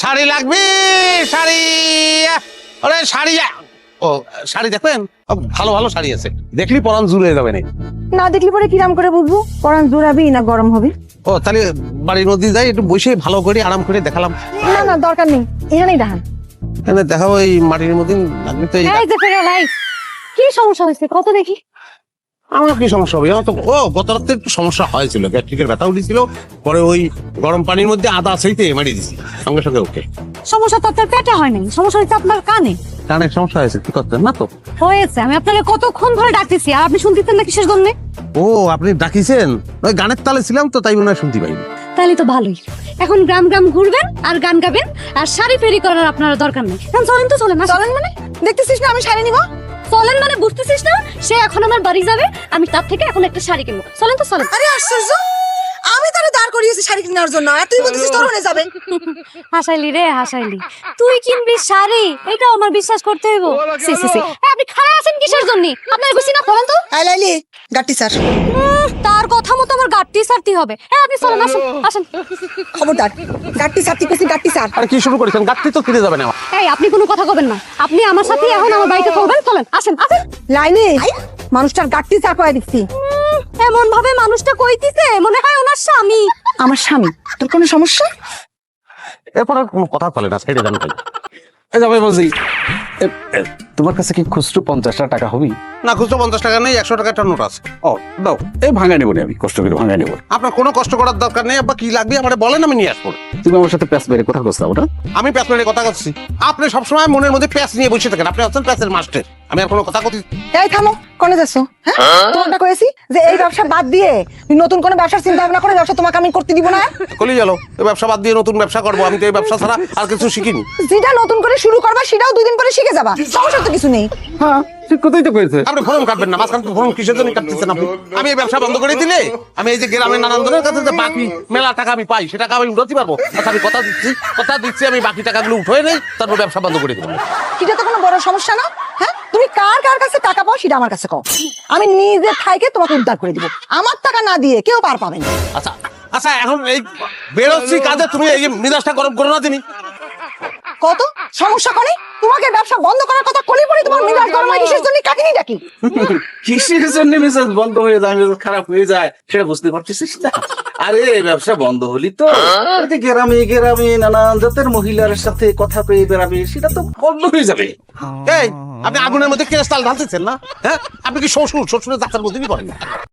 শাড়ি লাগবে, শাড়ি। আরে শাড়ি, ও শাড়ি দেখবেন, ভালো ভালো শাড়ি আছে, দেখলি পরান জুড়ে যাবে না। না দেখলে পরে কিরাম করে বুঝবো পরান জোড়াবি না গরম হবে? ও তাহলে বাড়ির মধ্যে যাই, একটু বসে ভালো করে আরাম করে দেখালাম। না না দরকার নেই, এখানেই দেখান। এখানে দেখাবো, এই মাটির মধ্যে লাগবে তো। এই যে ফেরা ভাই, কি সমস্যা হয়েছে কত দেখি? আমার কি সমস্যা হবে? আমার তো গত রাতে একটু সমস্যা হয়েছিল, গ্যাস্ট্রিকের ব্যথা উঠেছিল, পরে ওই গরম পানির মধ্যে আদা সেইতে মারি দিছি, সঙ্গে সঙ্গে ওকে। সমস্যা তো আপনার পেটে হয় নাই, সমস্যা হচ্ছে আপনার কানে। কানে সমস্যা হয়েছে, কি করতেন না তো? হয়েছে, আমি আপনাকে কতক্ষণ ধরে ডাকতেছি আর আপনি শুনতেছেন না কিসের জন্য? ও আপনি ডাকিছেন, ওই গানের তালে ছিলাম তো, তাই মনে হয় শুনতে পাইনি। তাহলে তো ভালোই, এখন গ্রাম গ্রাম ঘুরবেন আর গান গাবেন, আর শাড়ি ফেরি করার আপনার দরকার নেই। এখন চলেন তো, চলেন। চলেন মানে দেখতেছিস না আমি শাড়ি নিব? চলেন মানে বুঝতেছিস না? সে এখন আমার বাড়ি যাবে, আমি তার থেকে এখন একটা শাড়ি কিনবো। চলেন তো, চলেন। আরে আশ্চর্য, আমি তারে দাঁড় করিয়েছি শাড়ি কেনার জন্য, আর তুই বলতেছিস তোর হয়ে যাবে। হাসাইলি রে হাসাইলি, তুই কিনবি শাড়ি, এটা আমার বিশ্বাস করতে হইব? সি সি সি, আপনি খাড়া আছেন কিসের জন্য? আপনার গুছি না বলেন তো। এই লাইলি, গাট্টি স্যার তার কথা মতো আমার গাট্টি সারতে হবে। হ্যাঁ আপনি চলেন, আসেন আসেন। খবরদার, গাট্টি স্যার ঠিক আছে, গাট্টি স্যার। আরে কি শুরু করেছেন? গাত্রি তো ফিরে যাবে না। এই আপনি কোনো কথা কবেন না, আপনি আমার সাথে এখন আমার বাড়িতে চলবেন। চলেন, আসেন আসেন। লাইলি, মানুষটার গাট্টি স্যার কয়ে দিচ্ছি। এমন ভাবে মানুষটা কইতিছে মনে হয় ওনার স্বামী। আমার স্বামী, তোর কোনো সমস্যা? এরপর আর কোনো কথা বলে না, ছেড়ে দেন ভাই। এই যাবে বলছি, তোমার কাছে কি খুচরো 50 টাকা হবি? না খুচরো 50 টাকা নেই, 100 টাকার একটা নোট আছে। ও দাও, এই ভাঙা নেবো আমি, কষ্ট করে ভাঙা নেবো। আপনার কোনো কষ্ট করার দরকার নেই, আব্বা কি লাগবে আমার বলেন, আমি নিয়ে আসবো। তুমি আমার সাথে প্যাস বেড়ে কথা বলছো ওটা? আমি প্যাস মেরে কথা করছি, আপনি সবসময় মনের মধ্যে প্যাস নিয়ে বসে থাকেন, আপনি হচ্ছেন প্যাসের মাস্টার। আমি আর কোনো কথা কথি। এই থামো, কোনে যাচ্ছ? হ্যাঁ, তোমাকে কয়েছি যে এই ব্যবসা বাদ দিয়ে তুই নতুন কোনো ব্যবসার চিন্তা ভাবনা করে, ব্যবসা তোমাকে আমি করতে দিব না। কলি গেল, এই ব্যবসা বাদ দিয়ে নতুন ব্যবসা করবো, আমি তো এই ব্যবসা ছাড়া আর কিছু শিখিনি। যেটা নতুন করে শুরু করবা সেটাও 2 দিন পরে শিখে যাবা, সমস্যা তো কিছু নেই। হ্যাঁ ঠিক কথাই তো কয়েছে। আপনি ফোন কাটবেন না, মাঝখান থেকে ফোন কিসের জন্য কাটতেছেন আপনি? আমি এই ব্যবসা বন্ধ করে দিলে আমি এই যে গ্রামের নানান জনের কাছে যে বাকি মেলা টাকা আমি পাই, সেটা আমি উঠাতে পারবো। আচ্ছা আমি কথা দিচ্ছি আমি বাকি টাকাগুলো উঠে নেই, তারপর ব্যবসা বন্ধ করে দেবো। সেটা তো কোনো বড় সমস্যা না। হ্যাঁ, তুমি কার কার কাছে টাকা পাও সেটা আমার কাছে কও, আমি নিজে থাইকে তোমাকে উদ্ধার করে দিব। আমার টাকা না দিয়ে কেউ পার পাবে না। আচ্ছা আচ্ছা, এখন এই বেরোচ্ছি কাজে, তুমি এই মেজাজটা গরম করো না। তিনি কত সমস্যা করে তোমাকে ব্যবসা বন্ধ করার কথা কলি পরে তোমার মেজাজ গরম হয় কিসের জন্য? কাকিনি ডাকি কিসের জন্য মেজাজ বন্ধ হয়ে যায়, মেজাজ খারাপ হয়ে যায় সেটা বুঝতে পারছিস না? আরে ব্যবসা বন্ধ হলি তো এই যে গ্রামে গ্রামে নানান জাতের মহিলার সাথে কথা পেয়ে বেড়াবে, সেটা তো বন্ধ হয়ে যাবে। এই আপনি আগুনের মধ্যে কেরাস্তাল ঢালতেছেন না? হ্যাঁ, আপনি কি শ্বশুরের জাতের মধ্যে করেন?